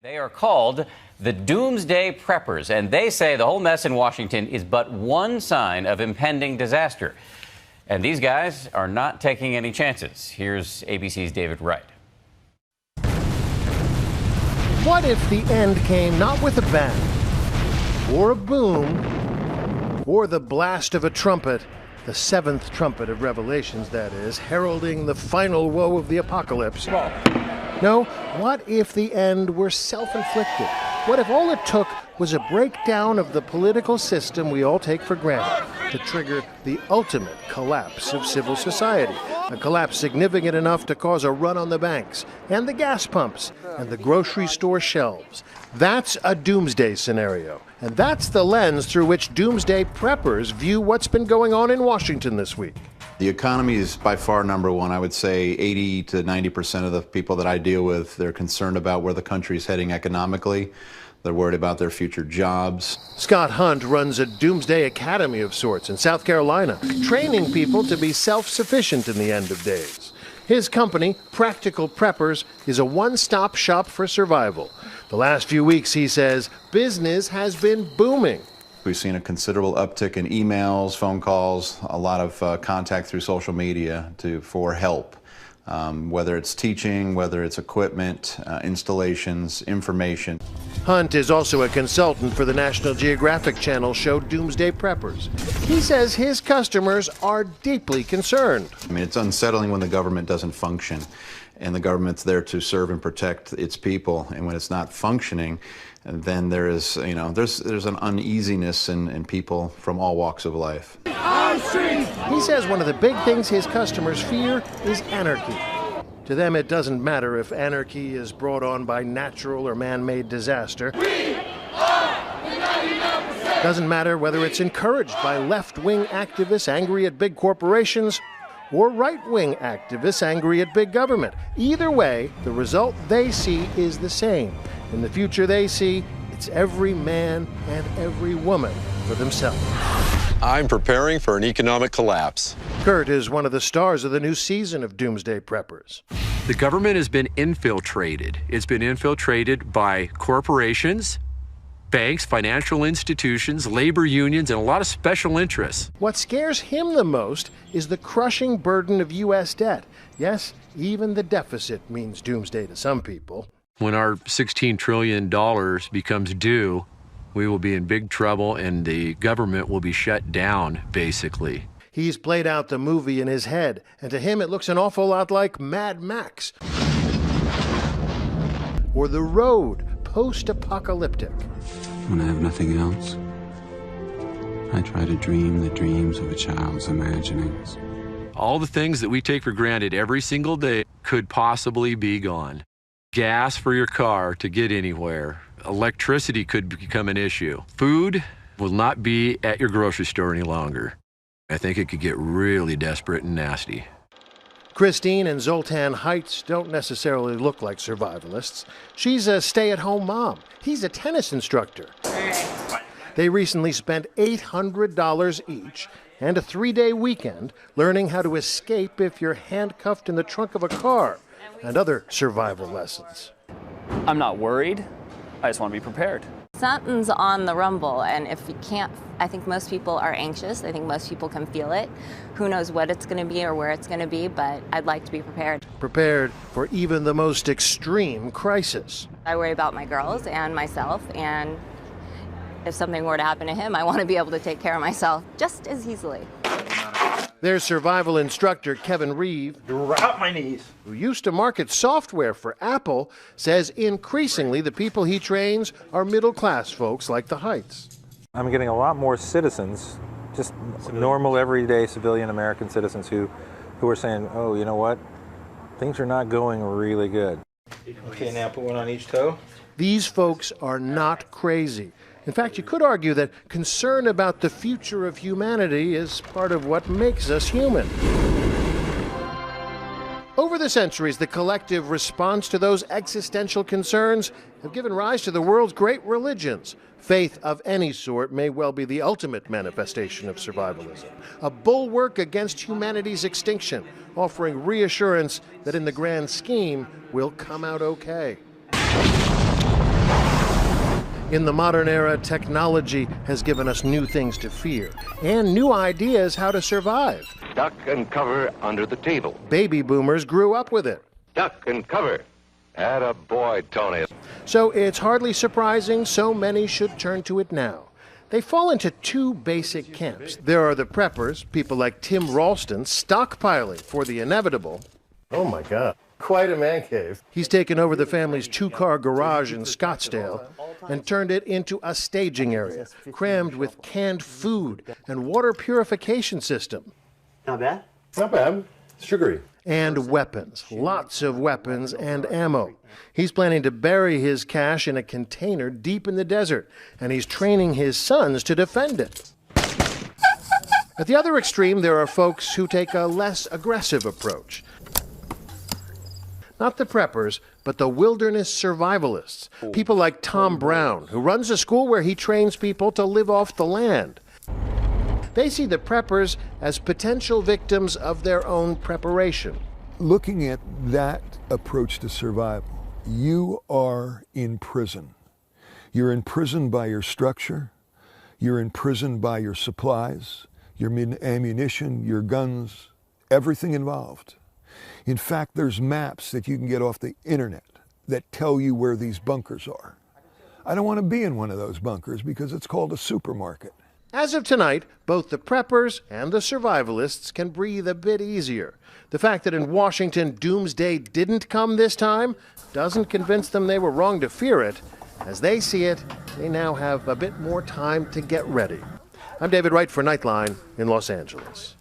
They are called the Doomsday Preppers, and they say the whole mess in Washington is but one sign of impending disaster. And these guys are not taking any chances. Here's ABC's David Wright. What if the end came not with a bang, or a boom, or the blast of a trumpet, the seventh trumpet of Revelations, that is, heralding the final woe of the apocalypse? No, what if the end were self-inflicted? What if all it took was a breakdown of the political system we all take for granted to trigger the ultimate collapse of civil society? A collapse significant enough to cause a run on the banks and the gas pumps and the grocery store shelves. That's a doomsday scenario. And that's the lens through which Doomsday Preppers view what's been going on in Washington this week. The economy is by far number one. I would say 80 to 90% of the people that I deal with, they're concerned about where the country is heading economically. They're worried about their future jobs. Scott Hunt runs a doomsday academy of sorts in South Carolina, training people to be self-sufficient in the end of days. His company, Practical Preppers, is a one-stop shop for survival. The last few weeks, he says, business has been booming. We've seen a considerable uptick in emails, phone calls, a lot of contact through social media for help, whether it's teaching, whether it's equipment, installations, information. Hunt is also a consultant for the National Geographic Channel show Doomsday Preppers. He says his customers are deeply concerned. I mean, it's unsettling when the government doesn't function, and the government's there to serve and protect its people, and when it's not functioning, then there is, there's an uneasiness in people from all walks of life. He says one of the big things his customers fear is anarchy. To them, it doesn't matter if anarchy is brought on by natural or man-made disaster. Doesn't matter whether it's encouraged by left-wing activists angry at big corporations or right-wing activists angry at big government. Either way, the result they see is the same. In the future they see, it's every man and every woman for themselves. I'm preparing for an economic collapse. Kurt is one of the stars of the new season of Doomsday Preppers. The government has been infiltrated. It's been infiltrated by corporations, banks, financial institutions, labor unions, and a lot of special interests. What scares him the most is the crushing burden of U.S. debt. Yes, even the deficit means doomsday to some people. When our $16 trillion becomes due, we will be in big trouble and the government will be shut down, basically. He's played out the movie in his head, and to him it looks an awful lot like Mad Max or The Road, post-apocalyptic. When I have nothing else, I try to dream the dreams of a child's imaginings. All the things that we take for granted every single day could possibly be gone. Gas for your car to get anywhere. Electricity could become an issue. Food will not be at your grocery store any longer. I think it could get really desperate and nasty. Christine and Zoltan Heightens don't necessarily look like survivalists. She's a stay-at-home mom. He's a tennis instructor. They recently spent $800 each and a 3-day weekend learning how to escape if you're handcuffed in the trunk of a car and other survival lessons. I'm not worried. I just want to be prepared. Something's on the rumble, and if you can't, I think most people are anxious. I think most people can feel it. Who knows what it's going to be or where it's going to be, but I'd like to be prepared. Prepared for even the most extreme crisis. I worry about my girls and myself, and if something were to happen to him, I want to be able to take care of myself just as easily. Their survival instructor, Kevin Reeve, drop my knees, who used to market software for Apple, says increasingly the people he trains are middle-class folks like the Heightens. I'm getting a lot more citizens, just normal, everyday civilian American citizens who are saying, oh, you know what? Things are not going really good. Okay, now put one on each toe. These folks are not crazy. In fact, you could argue that concern about the future of humanity is part of what makes us human. Over the centuries, the collective response to those existential concerns have given rise to the world's great religions. Faith of any sort may well be the ultimate manifestation of survivalism, a bulwark against humanity's extinction, offering reassurance that in the grand scheme, we'll come out okay. In the modern era, technology has given us new things to fear and new ideas how to survive. Duck and cover under the table. Baby boomers grew up with it. Duck and cover. Atta boy, Tony. So it's hardly surprising so many should turn to it now. They fall into two basic camps. There are the preppers, people like Tim Ralston, stockpiling for the inevitable. Oh my God, quite a man cave. He's taken over the family's two-car garage in Scottsdale and turned it into a staging area, crammed with canned food and water purification system. Not bad? Not bad. Sugary. And weapons. Lots of weapons and ammo. He's planning to bury his cache in a container deep in the desert, and he's training his sons to defend it. At the other extreme, there are folks who take a less aggressive approach. Not the preppers, but the wilderness survivalists. People like Tom Brown, who runs a school where he trains people to live off the land. They see the preppers as potential victims of their own preparation. Looking at that approach to survival, you are in prison. You're imprisoned by your structure. You're imprisoned by your supplies, your ammunition, your guns, everything involved. In fact, there's maps that you can get off the internet that tell you where these bunkers are. I don't want to be in one of those bunkers because it's called a supermarket. As of tonight, both the preppers and the survivalists can breathe a bit easier. The fact that in Washington, Doomsday didn't come this time doesn't convince them they were wrong to fear it. As they see it, they now have a bit more time to get ready. I'm David Wright for Nightline in Los Angeles.